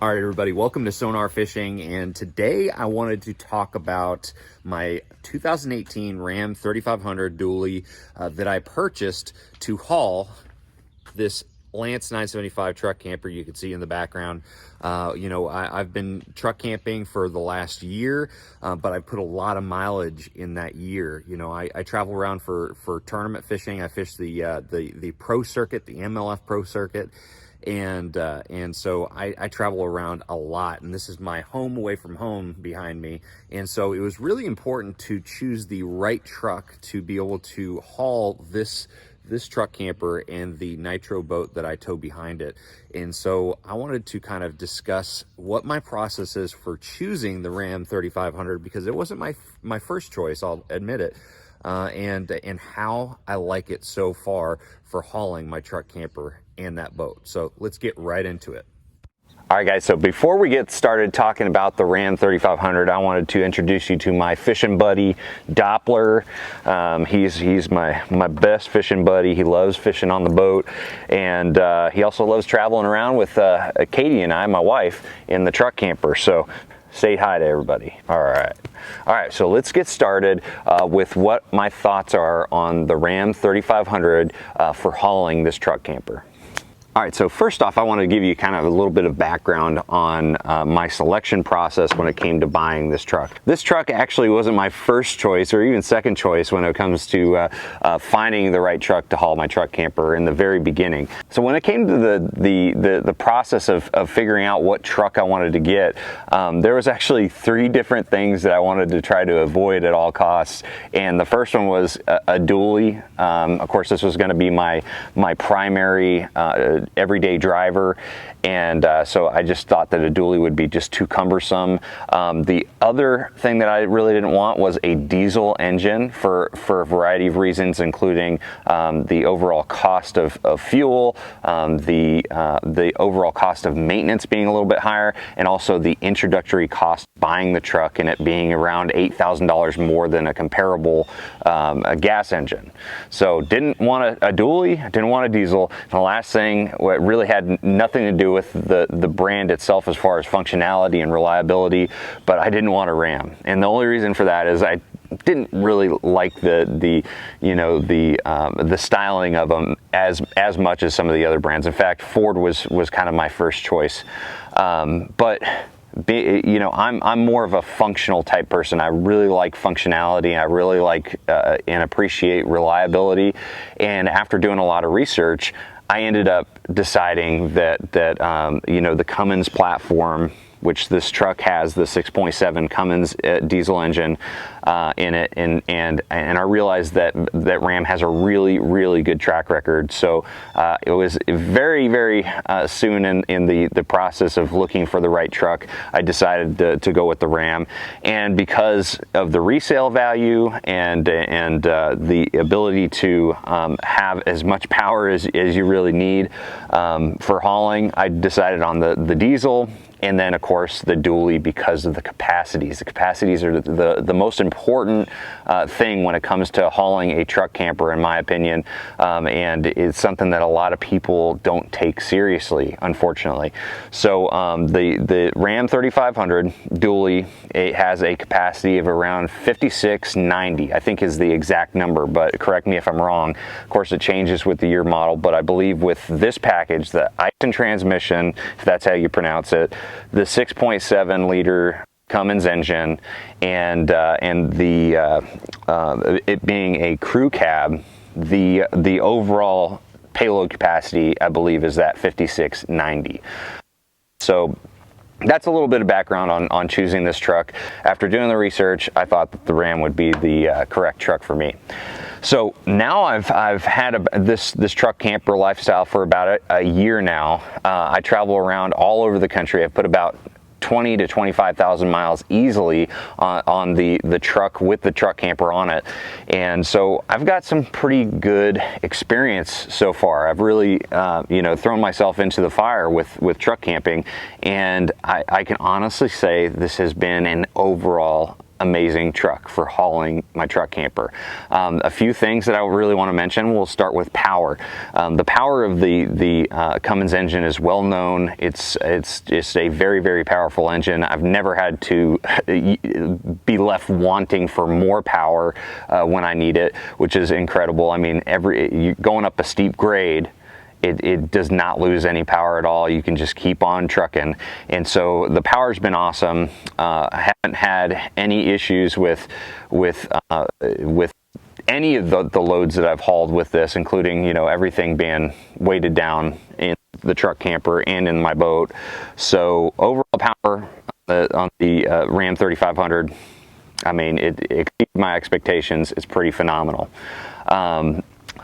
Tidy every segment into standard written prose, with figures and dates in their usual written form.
All right, everybody, welcome to Sonar Fishing, and today I wanted to talk about my 2018 Ram 3500 dually that I purchased to haul this Lance 975 truck camper you can see in the background. I've been truck camping for the last year, but I put a lot of mileage in that year. I travel around for tournament fishing. I fish the pro circuit, the MLF pro circuit. And so I travel around a lot, and this is my home away from home behind me. And so it was really important to choose the right truck to be able to haul this truck camper and the nitro boat that I tow behind it. And so I wanted to kind of discuss what my process is for choosing the Ram 3500, because it wasn't my first choice, I'll admit it. And how I like it so far for hauling my truck camper and that boat. So let's get right into it. All right, guys, so before we get started talking about the Ram 3500, I wanted to introduce you to my fishing buddy, Doppler. He's my best fishing buddy. He loves fishing on the boat, and he also loves traveling around with Katie and I, my wife, in the truck camper. So say hi to everybody. All right, so let's get started with what my thoughts are on the Ram 3500 for hauling this truck camper. All right, so first off, I want to give you kind of a little bit of background on my selection process when it came to buying this truck. This truck actually wasn't my first choice or even second choice when it comes to finding the right truck to haul my truck camper in the very beginning. So when it came to the process of figuring out what truck I wanted to get, there was actually 3 different things that I wanted to try to avoid at all costs. And the first one was a dually. Of course, this was going to be my primary everyday driver, and so I just thought that a dually would be just too cumbersome. The other thing that I really didn't want was a diesel engine for a variety of reasons, including the overall cost of fuel, the overall cost of maintenance being a little bit higher, and also the introductory cost buying the truck and it being around $8,000 more than a comparable a gas engine. So didn't want a dually, didn't want a diesel. And the last thing, what really had nothing to do with the brand itself as far as functionality and reliability, but I didn't want a Ram. And the only reason for that is I didn't really like the styling of them as much as some of the other brands. In fact, Ford was kind of my first choice. But I'm more of a functional type person. I really like functionality. I really like and appreciate reliability. And after doing a lot of research, I ended up deciding that the Cummins platform, which this truck has, the 6.7 Cummins diesel engine in it, and I realized that Ram has a really good track record. So it was very soon in the process of looking for the right truck, I decided to go with the Ram. And because of the resale value and the ability to have as much power as you really need for hauling, I decided on the diesel. And then, of course, the dually because of the capacities. The capacities are the most important thing when it comes to hauling a truck camper, in my opinion. And it's something that a lot of people don't take seriously, unfortunately. So the Ram 3500 dually, it has a capacity of around 5690, I think is the exact number, but correct me if I'm wrong. Of course, it changes with the year model, but I believe with this package, the Aisin transmission, if that's how you pronounce it, the 6.7 liter Cummins engine, and it being a crew cab, the overall payload capacity, I believe, is that 5690. So that's a little bit of background on choosing this truck. After doing the research, I thought that the Ram would be the correct truck for me. So now I've had this truck camper lifestyle for about a year now. I travel around all over the country. I've put about 20 to 25,000 miles easily on the truck with the truck camper on it. And so I've got some pretty good experience so far. I've really, thrown myself into the fire with truck camping. And I can honestly say this has been an overall amazing truck for hauling my truck camper. A few things that I really want to mention. We'll start with power. The power of the Cummins engine is well known. It's just a very, very powerful engine. I've never had to be left wanting for more power when I need it, which is incredible. I mean, going up a steep grade, it does not lose any power at all. You can just keep on trucking. And so the power's been awesome. I haven't had any issues with any of the loads that I've hauled with this, including, you know, everything being weighted down in the truck camper and in my boat. So overall power on the Ram 3500, I mean, it exceeds my expectations. It's pretty phenomenal.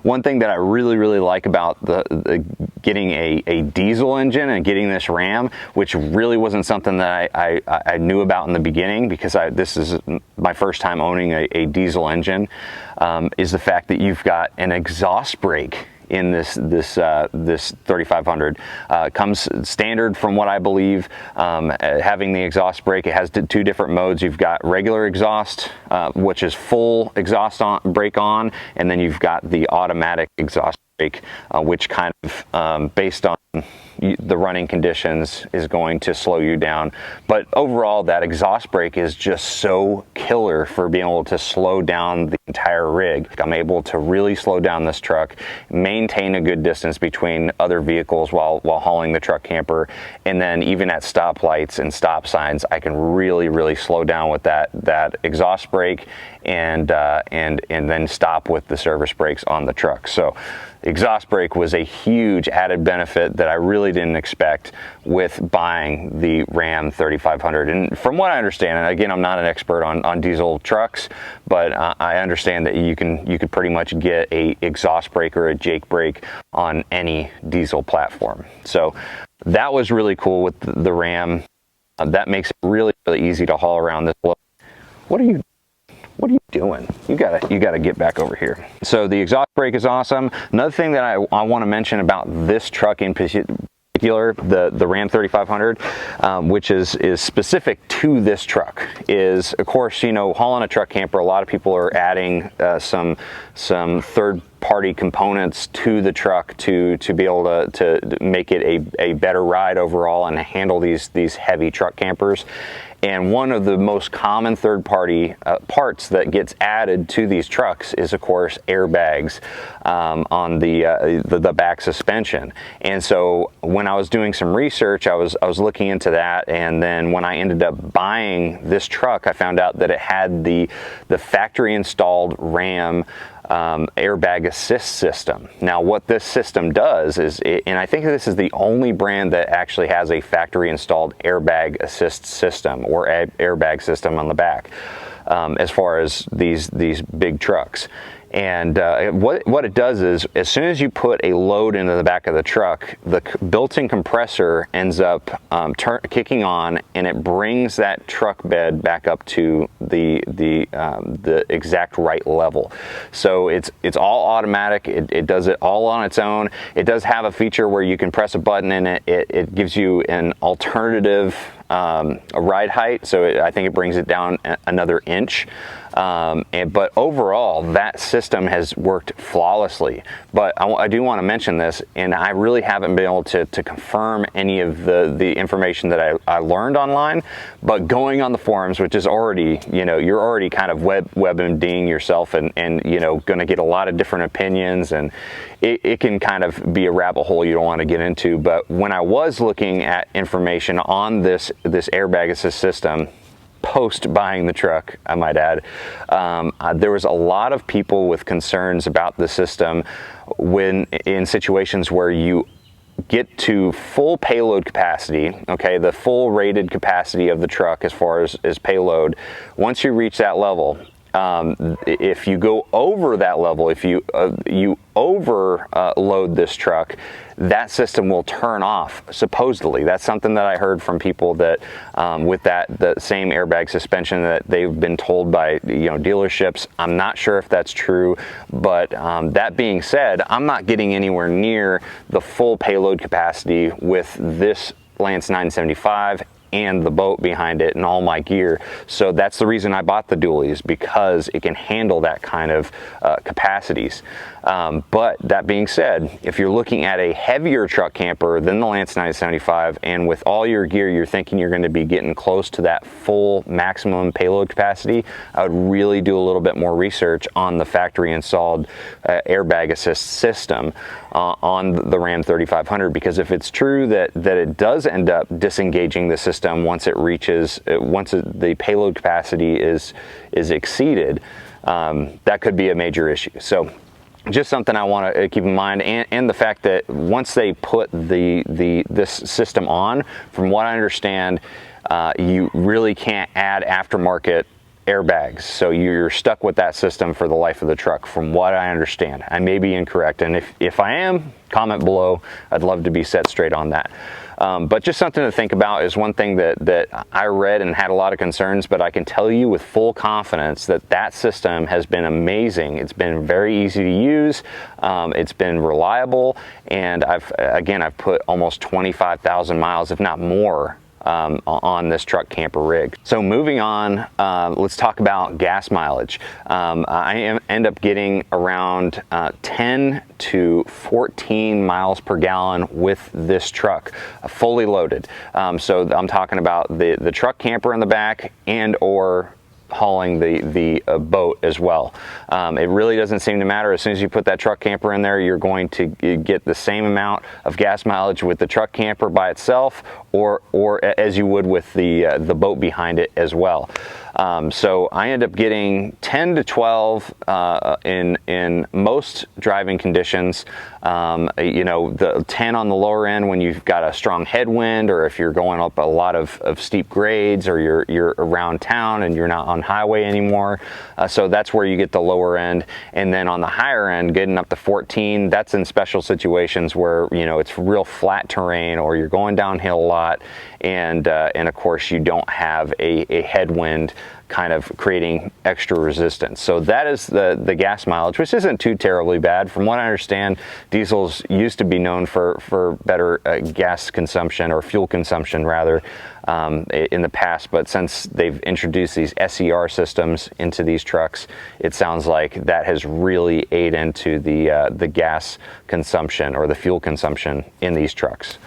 One thing that I really, really like about getting a diesel engine and getting this Ram, which really wasn't something that I knew about in the beginning, because this is my first time owning a diesel engine, is the fact that you've got an exhaust brake in this 3500. Comes standard from what I believe, having the exhaust brake. It has two different modes. You've got regular exhaust, which is full exhaust brake on, and then you've got the automatic exhaust brake, which kind of, based on the running conditions, is going to slow you down. But overall, that exhaust brake is just so killer for being able to slow down the entire rig. I'm able to really slow down this truck, maintain a good distance between other vehicles while hauling the truck camper, and then even at stoplights and stop signs, I can really slow down with that exhaust brake, and then stop with the service brakes on the truck. So exhaust brake was a huge added benefit that I really didn't expect with buying the Ram 3500. And from what I understand, and again, I'm not an expert on diesel trucks, but I understand that you could pretty much get a exhaust brake or a Jake brake on any diesel platform. So that was really cool with the Ram. That makes it really easy to haul around this load. What are you doing? You gotta get back over here. So the exhaust brake is awesome. Another thing that I want to mention about this truck in particular, the Ram 3500, which is specific to this truck, is, of course, you know, hauling a truck camper, a lot of people are adding some third-party components to the truck to be able to make it a better ride overall and handle these heavy truck campers. And one of the most common third-party parts that gets added to these trucks is, of course, airbags on the back suspension. And so when I was doing some research, I was looking into that, and then when I ended up buying this truck, I found out that it had the factory-installed Ram airbag assist system. Now, what this system does is, and I think this is the only brand that actually has a factory installed airbag assist system or airbag system on the back, as far as these big trucks. And what it does is, as soon as you put a load into the back of the truck, the built-in compressor ends up kicking on, and it brings that truck bed back up to the exact right level. So it's all automatic. It does it all on its own. It does have a feature where you can press a button, and it gives you an alternative a ride height, so I think it brings it down another inch. But overall, that system has worked flawlessly. But I do want to mention this, and I really haven't been able to confirm any of the information that I learned online. But going on the forums, which is already, you know, you're already kind of WebMDing yourself, and you know, going to get a lot of different opinions, and it can kind of be a rabbit hole you don't want to get into. But when I was looking at information on this airbag assist system, post buying the truck, I might add, there was a lot of people with concerns about the system when in situations where you get to full payload capacity, okay, the full rated capacity of the truck as far as payload. Once you reach that level, if you go over that level, if you overload this truck, that system will turn off, supposedly. That's something that I heard from people that with the same airbag suspension that they've been told by, you know, dealerships. I'm not sure if that's true, but that being said, I'm not getting anywhere near the full payload capacity with this Lance 975 and the boat behind it and all my gear. So that's the reason I bought the dually, is because it can handle that kind of capacities. But that being said, if you're looking at a heavier truck camper than the Lance 975, and with all your gear you're thinking you're going to be getting close to that full maximum payload capacity, I would really do a little bit more research on the factory installed airbag assist system on the Ram 3500, because if it's true that it does end up disengaging the system once it reaches, the payload capacity is exceeded, that could be a major issue. So just something I want to keep in mind, and the fact that once they put this system on, from what I understand, you really can't add aftermarket airbags, so you're stuck with that system for the life of the truck, from what I understand. I may be incorrect, and if I am, comment below. I'd love to be set straight on that. But just something to think about is one thing that I read and had a lot of concerns, but I can tell you with full confidence that that system has been amazing. It's been very easy to use. It's been reliable, and I've put almost 25,000 miles, if not more, on this truck camper rig. So moving on, let's talk about gas mileage. I end up getting around 10 to 14 miles per gallon with this truck, fully loaded. So I'm talking about the truck camper in the back and or hauling the boat as well. It really doesn't seem to matter. As soon as you put that truck camper in there, you're going to get the same amount of gas mileage with the truck camper by itself, or as you would with the boat behind it as well. So I end up getting 10 to 12 in most driving conditions. You know, the 10 on the lower end when you've got a strong headwind, or if you're going up a lot of steep grades, or you're around town and you're not on highway anymore. So that's where you get the lower end. And then on the higher end, getting up to 14, that's in special situations where, you know, it's real flat terrain, or you're going downhill a lot, and of course you don't have a headwind kind of creating extra resistance. So that is the gas mileage, which isn't too terribly bad. From what I understand, diesels used to be known for better gas consumption, or fuel consumption rather, in the past, but since they've introduced these SCR systems into these trucks, it sounds like that has really aided into the gas consumption, or the fuel consumption in these trucks.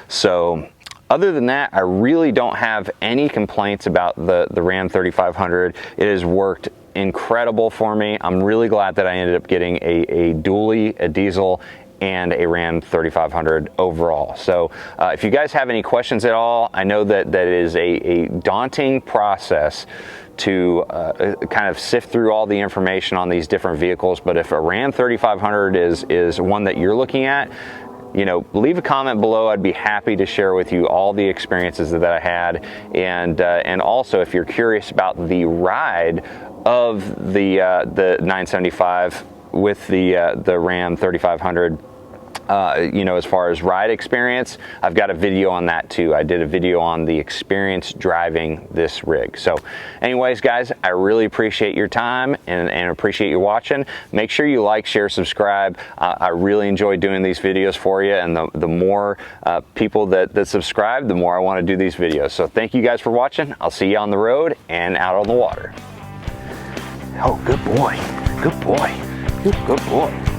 So other than that, I really don't have any complaints about the Ram 3500. It has worked incredible for me. I'm really glad that I ended up getting a dually, a diesel, and a Ram 3500 overall. So if you guys have any questions at all, I know that it is a daunting process to kind of sift through all the information on these different vehicles, but if a Ram 3500 is one that you're looking at, you know, leave a comment below. I'd be happy to share with you all the experiences that I had, and also if you're curious about the ride of the 975 with the Ram 3500. You know, as far as ride experience, I've got a video on that too. I did a video on the experience driving this rig. So anyways, guys, I really appreciate your time and appreciate you watching. Make sure you like, share, subscribe. I really enjoy doing these videos for you, and the more people that subscribe, the more I want to do these videos. So thank you guys for watching. I'll see you on the road and out on the water. Oh, good boy. Good boy. Good boy.